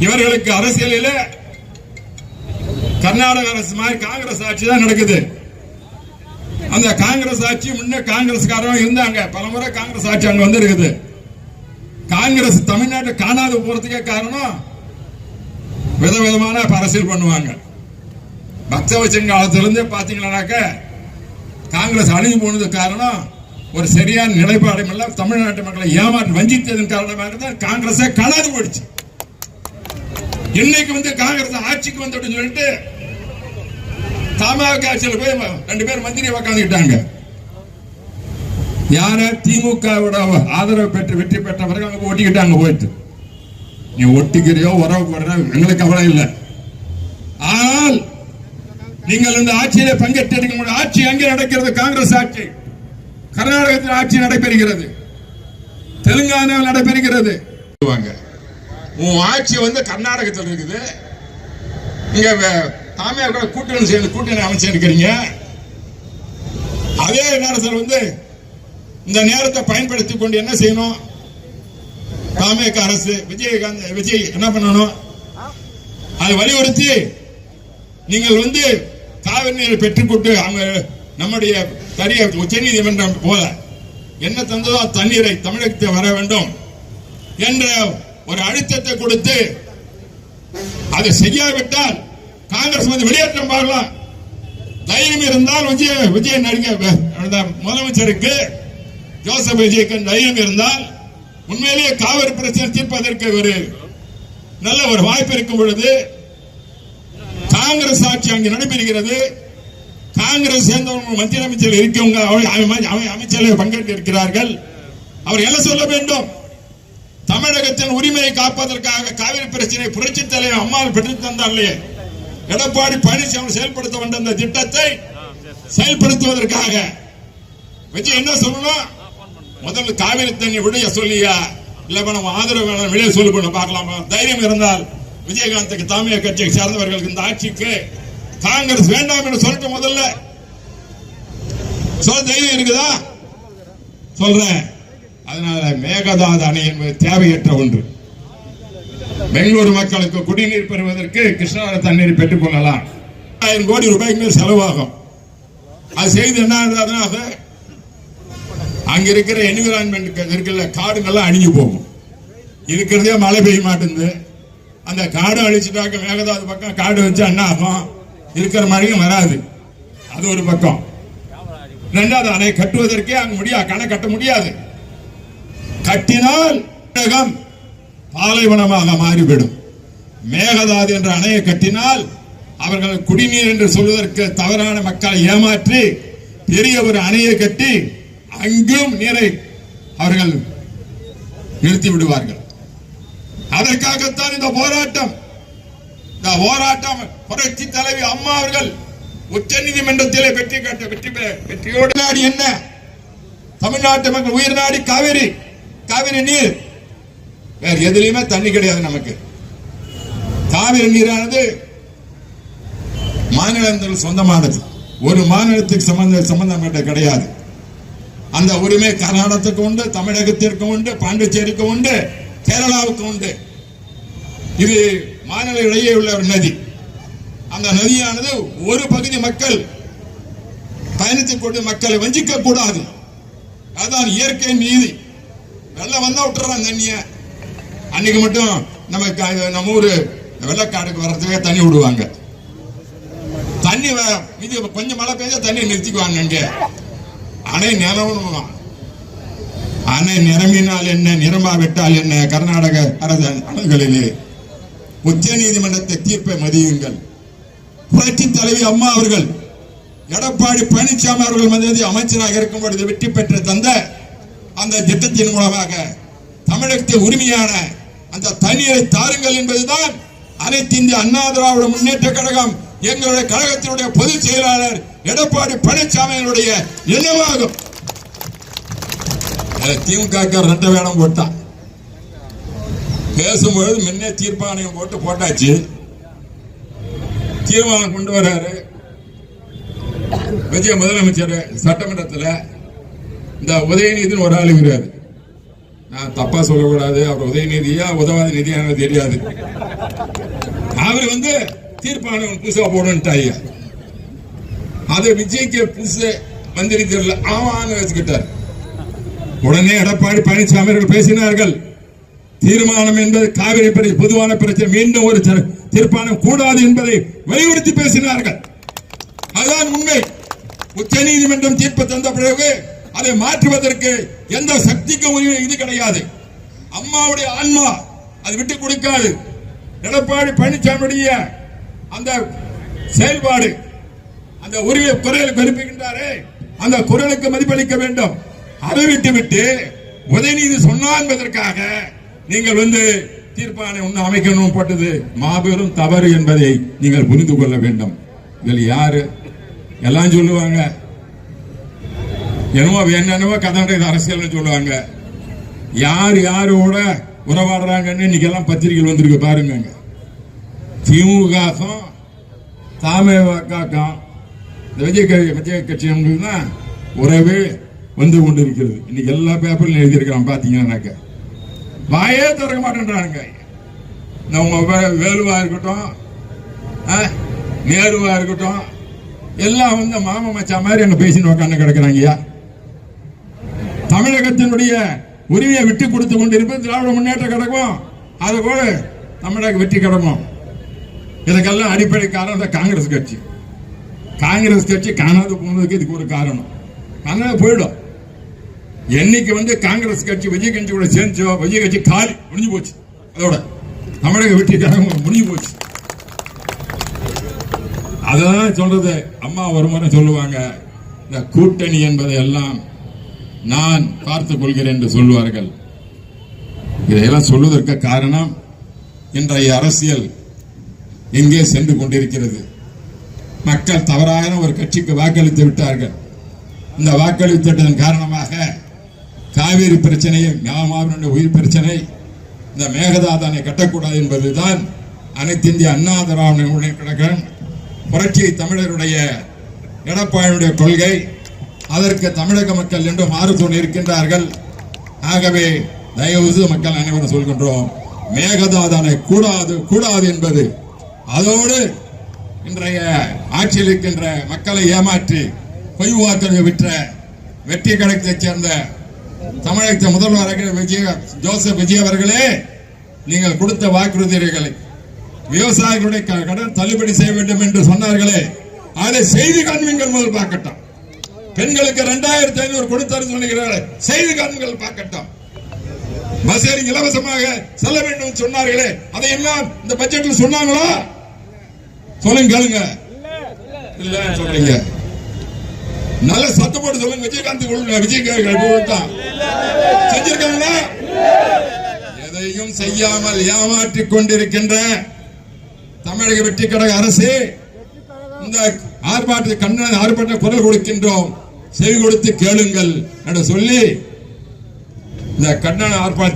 இவர்களுக்கு அரசியலில் கர்நாடக அரசு மாதிரி காங்கிரஸ் ஆட்சி தான் நடக்குது. அந்த காங்கிரஸ் ஆட்சி முன்ன காங்கிரஸ்காரங்க இருந்தாங்க, பலமுறை காங்கிரஸ் ஆட்சி அங்க வந்து இருக்குது. காங்கிரஸ் தமிழ்நாட்டை காணாத போறதுக்கே காரணம் விதவிதமான அரசியல் பண்ணுவாங்க. பக்தவச்சன் காலத்திலிருந்து பாத்தீங்கன்னாக்க காங்கிரஸ் அழிஞ்சு போனதுக்கு காரணம் ஒரு சரியான நிலைப்பாடு இல்ல, தமிழ்நாட்டு மக்களை ஏமாற்றி வஞ்சித்ததன் காரணமாக தான் காங்கிரஸை காணாது போயிடுச்சு. இன்னைக்கு வந்து காங்கிரஸ் ஆட்சிக்கு வந்து சொல்லிட்டு தமாக ஆட்சியில் போய் 2 பேர் மந்திரி உக்காந்துக்கிட்டாங்க. யார திமுகவோட ஆதரவு பெற்று வெற்றி பெற்றவர்கள் அங்க ஒட்டிக்கிட்டாங்க. போயிட்டு நீ ஒட்டிக்கிறியோ உறவு போடுற எங்களுக்கு கவலை இல்லை. ஆனால் நீங்கள் இந்த ஆட்சியில பங்கேற்ற ஆட்சி அங்கே நடக்கிறது. காங்கிரஸ் ஆட்சி கர்நாடகத்தில் ஆட்சி நடைபெறுகிறது, தெலுங்கானாவில் நடைபெறுகிறது. உன் ஆட்சி வந்து கர்நாடகத்தில் இருக்குது, இங்க தாமியார் கூட்டணி சேர்ந்து கூட்டணி அமைச்சிருக்கிறீங்க. அதே நேரத்தில் வந்து இந்த நேரத்தை பயன்படுத்தி கொண்டு என்ன செய்யணும்? தாமியக அரசு விஜய் என்ன பண்ணணும்? அதை வலியுறுத்தி நீங்கள் வந்து காவிரி நீரை பெற்றுக்கொண்டு அவங்க நம்முடைய உச்சநீதிமன்றம் போல என்ன தந்ததோ தண்ணீரை தமிழகத்தை வர வேண்டும் என்ற ஒரு அழுத்தத்தை கொடுத்து அதை செய்யாவிட்டால் காங்கிரஸ் வந்து வெளியேற்றம் பார்க்கலாம். தைரியம் இருந்தால் விஜய் நடிகர் முதலமைச்சருக்கு ஜோசப் விஜய்க்கு தைரியம் இருந்தால் உண்மையிலேயே காவிரி பிரச்சனை தீர்ப்பதற்கு ஒரு நல்ல ஒரு வாய்ப்பு இருக்கும் பொழுது காங்கிரஸ் ஆட்சி அங்கு நடைபெறுகிறது. காங்கிரஸ் சேர்ந்தவங்க மத்திய அமைச்சர் இருக்கவங்க அமைச்சர்கள் பங்கேற்க இருக்கிறார்கள். அவர் என்ன சொல்ல வேண்டும்? தமிழகத்தின் உரிமையை காப்பதற்காக காவிரி பிரச்சனை புரட்சி தலைவர் அம்மாள் பெற்று தந்தார்களே, எடப்பாடி பழனிசாமி செயல்படுத்த வந்த அந்த திட்டத்தை செயல்படுத்துவதற்காக விஜய் என்ன சொல்லணும்? முதல்ல காவிரி தண்ணி விடைய சொல்லியா, இல்ல நம்ம ஆதரவு வேணும் வெளியே சொல்லி பார்க்கலாமா? தைரியம் இருந்தால் விஜயகாந்துக்கு தாமிய கட்சியை சார்ந்தவர்களுக்கு இந்த ஆட்சிக்கு காங்கிரஸ் வேண்டாம் என்று சொல்லிட்டு முதல்ல சொல்ல தைரியம் இருக்குதா? சொல்றேன். அதனால மேகதாது அணை என்பது தேவையற்ற ஒன்று. பெங்களூரு மக்களுக்கு குடிநீர் பெறுவதற்கு கிருஷ்ணா தண்ணீர் பெற்றுக் கொள்ளலாம். 1000 கோடி ரூபாய்க்கு மேல் செலவாகும். அது செய்து என்ன, அங்க இருக்கிற என்விரான்மெண்ட் இருக்கிற காடுகள்லாம் அழிஞ்சு போகும். இருக்கிறதே மழை பெய்ய மாட்டேங்குது. அந்த காடு அழிச்சுட்டாக்க மேகதாது பக்கம் காடு வச்சா என்ன ஆகும்? இருக்கிற மழையும் வராது. அது ஒரு பக்கம். 2வது அணை கட்டுவதற்கே அங்க முடியாது, கணை கட்ட முடியாது. கட்டினால் பாலைவனமாக மாறிவிடும். மேகதாது என்ற அணையை கட்டினால் அவர்கள் குடிநீர் என்று சொல்வதற்கு தவறான மக்களை ஏமாற்றி பெரிய ஒரு அணையை கட்டி அங்கும் நீரை அவர்கள் நிறுத்தி விடுவார்கள். அதற்காகத்தான் இந்த போராட்டம். இந்த போராட்டம் புரட்சி தலைவி அம்மா அவர்கள் உச்ச நீதிமன்றத்திலே வெற்றியோடு நாடி என்ன? தமிழ்நாட்டு மக்கள் உயிர் நாடி காவிரி நீர். வேற எதுலையுமே தண்ணி கிடையாது நமக்கு. காவிரி நீரானது மாநிலங்கள் சொந்தமானது, ஒரு மாநிலத்துக்கு சம்பந்தப்பட்ட கிடையாது. அந்த உரிமை கர்நாடகத்துக்கு உண்டு, தமிழகத்திற்கு உண்டு, பாண்டிச்சேரிக்கு உண்டு, கேரளாவுக்கு உண்டு. இது மாநில இடையே உள்ள ஒரு நதி. அந்த நதியானது ஒரு பகுதி மக்கள் பயணித்துக் கொண்டு மக்களை வஞ்சிக்க கூடாது. அதுதான் இயற்கை நீதி. வெள்ளம் வந்தா விட்டுறாங்க தண்ணிய. அன்னைக்கு மட்டும் நம்ம ஊரு வெள்ளக்காடுக்கு வர்றதுக்கே தண்ணி விடுவாங்க. தண்ணி கொஞ்சம் மழை பெய்ஞ்சா தண்ணி நிறுத்திக்குவாங்க. இங்க அணை நிரம்பணும். அணை நிரம்பினால் என்ன, நிரம்பாவிட்டால் என்ன? கர்நாடக அரசு அணைகளிலே உச்ச நீதிமன்றத்தை தீர்ப்பை மதியுங்கள். புரட்சி தலைவி அம்மா அவர்கள் எடப்பாடி பழனிசாமி அவர்கள் மத்திய அமைச்சராக இருக்கும் பொழுது வெற்றி பெற்று தந்த அந்த திட்டத்தின் மூலமாக தமிழகத்தின் உரிமையான அந்த தண்ணீரை தாருங்கள் என்பதுதான் அனைத்து இந்திய அண்ணா திராவிட முன்னேற்ற கழகம், எங்களுடைய கழகத்தினுடைய பொதுச் செயலாளர் எடப்பாடி பழனிசாமியினுடைய எண்ணமாகும். திமுக 2 வேடம் போட்டான். பேசும்பொழுது முன்னே தீர்ப்பாணையம் போட்டாச்சு. தீர்மானம் கொண்டு வர்றாரு விஜய் முதலமைச்சர். சட்டமன்றத்தில் இந்த உதயநிதினு ஒரு ஆள் இருக்கிறாரு. நான் தப்பா சொல்லக்கூடாது, அவர் உதயநிதியா உதவாத நிதியான தெரியாது. அவர் தீர்ப்பாணம் புதுசா போடுன்ட்டாங்க. அது விஜய்க்கு புதுசு மந்திரி தெரியல ஆமான்னு வச்சுக்கிட்டார். உடனே எடப்பாடி பழனிசாமி அவர்கள் பேசினார்கள், தீர்மானம் என்பது காவிரி பொதுவான பிரச்சனை, மீண்டும் ஒரு தீர்ப்பானம் கூடாது என்பதை வலியுறுத்தி பேசினார்கள். அதுதான் உண்மை. உச்ச நீதிமன்றம் தீர்ப்பு தந்த பிறகு அதை மாற்றுவதற்கு எந்த சக்திக்கும் உரிமை இது கிடையாது. அம்மாவுடைய ஆன்மா அது விட்டு கொடுக்காது. எடப்பாடி பழனிசாமியுடைய அந்த செயல்பாடு, அந்த உரிமை குரலுக்கு எழுப்புகின்றாரே, அந்த குரலுக்கு மதிப்பளிக்க வேண்டும். அதை விட்டு உதயநிதி சொன்னா என்பதற்காக நீங்கள் தீர்ப்பானை ஒன்று அமைக்கணும் போட்டது மாபெரும் தவறு என்பதை நீங்கள் புரிந்து கொள்ள வேண்டும். இதில் யாரு எல்லாம் சொல்லுவாங்க, என்னவோ கதண்டை அரசியல் சொல்லுவாங்க. யார் யாரோட உறவாடுறாங்கன்னு இன்னைக்கு எல்லாம் பத்திரிகைகள் வந்திருக்கு பாருங்க. திமுக தாமகாக்கம் விஜய் கட்சி உறவே வந்து கொண்டிருக்கிறது. இன்னைக்கு எல்லா பேப்பர்ல எழுதியிருக்கிறான் பாத்தீங்கன்னா, வாயே திறக்க மாட்டேன்றாங்க. வேலுவா இருக்கட்டும், நேருவா இருக்கட்டும், எல்லாம் மாமா மச்சா மாதிரி அங்க பேசின்னு உட்காந்து கிடக்குறாங்கய்யா. தமிழகத்தினுடைய உரிமையை விட்டு கொடுத்து கொண்டிருப்பது திராவிட முன்னேற்ற கழகம், அது போல தமிழக வெற்றி கழகம். இதுக்கெல்லாம் அடிப்படை காரணம் காங்கிரஸ் கட்சி. காங்கிரஸ் கட்சி காணாது போனதுக்கு இதுக்கு ஒரு காரணம். காணாத போயிடும். என்னைக்கு காங்கிரஸ் கட்சி விஜய் கட்சி கூட சேர்ந்தோ, விஜய் கட்சி காலி முடிஞ்சு போச்சு. அதோட தமிழக வெற்றி கழகம் முடிஞ்சு போச்சு. அதான் சொல்றது. அம்மா ஒரு முறை சொல்லுவாங்க, இந்த கூட்டணி என்பதை எல்லாம் நான் பார்த்துக் கொள்கிறேன் என்று சொல்லுவார்கள். இதையெல்லாம் சொல்வதற்கு காரணம் இன்றைய அரசியல் எங்கே சென்று கொண்டிருக்கிறது. மக்கள் தவறான ஒரு கட்சிக்கு வாக்களித்து விட்டார்கள். இந்த வாக்களித்ததன் காரணமாக காவிரி பிரச்சனையை, மாமாவினுடைய உயிர் பிரச்சனை, இந்த மேகதாதானை கட்டக்கூடாது என்பதுதான் அனைத்து இந்திய அண்ணா திராவிட முன்னேற்ற கழகம், புரட்சி தமிழருடைய எடப்பாடியுடைய கொள்கை. அதற்கு தமிழக மக்கள் என்று மாறுதோடு இருக்கின்றார்கள். ஆகவே தயவு மக்கள் அனைவரும் சொல்கின்றோம், மேகதாதானை கூடாது கூடாது என்பது. அதோடு இன்றைய ஆட்சியில் இருக்கின்ற மக்களை ஏமாற்றி பொய் வாக்களிக்க விற்ற வெற்றி கழகத்தைச் சேர்ந்த தமிழக முதல்வர் ஜோசப் விஜய் அவர்களே, நீங்கள் கொடுத்த வாக்குறுதிகளை விவசாயிகளுடைய கடன் தள்ளுபடி செய்ய வேண்டும் என்று சொன்னார்களே, அதை செய்து காண்பீங்கள். முதல் பார்க்கட்டும். பெண்களுக்கு 2500 கொடுத்தாரு சொல்லுகிறார்கள், செய்து காண்பீங்கள் பார்க்கட்டும். பஸ்ஸேறி இலவசமாக செல்ல வேண்டும் சொன்னார்களே, அதை எல்லாம் இந்த பட்ஜெட்டில் சொன்னாங்களா? சொல்லுங்க, கேளுங்க. இல்ல சொல்றீங்க. நல்ல சத்தம் போட்டு சொல்லுங்க. விஜயகாந்த் விஜய் செஞ்சிருக்காங்களா? எதையும் செய்யாமல் ஏமாற்றிக் கொண்டிருக்கின்ற தமிழக வெற்றி கழக அரசு இந்த ஆர்ப்பாட்ட குரல் கொடுக்கின்றோம், செவி கொடுத்து கேளுங்கள் என்று சொல்லி இந்த கண்டன ஆர்ப்பாட்டம்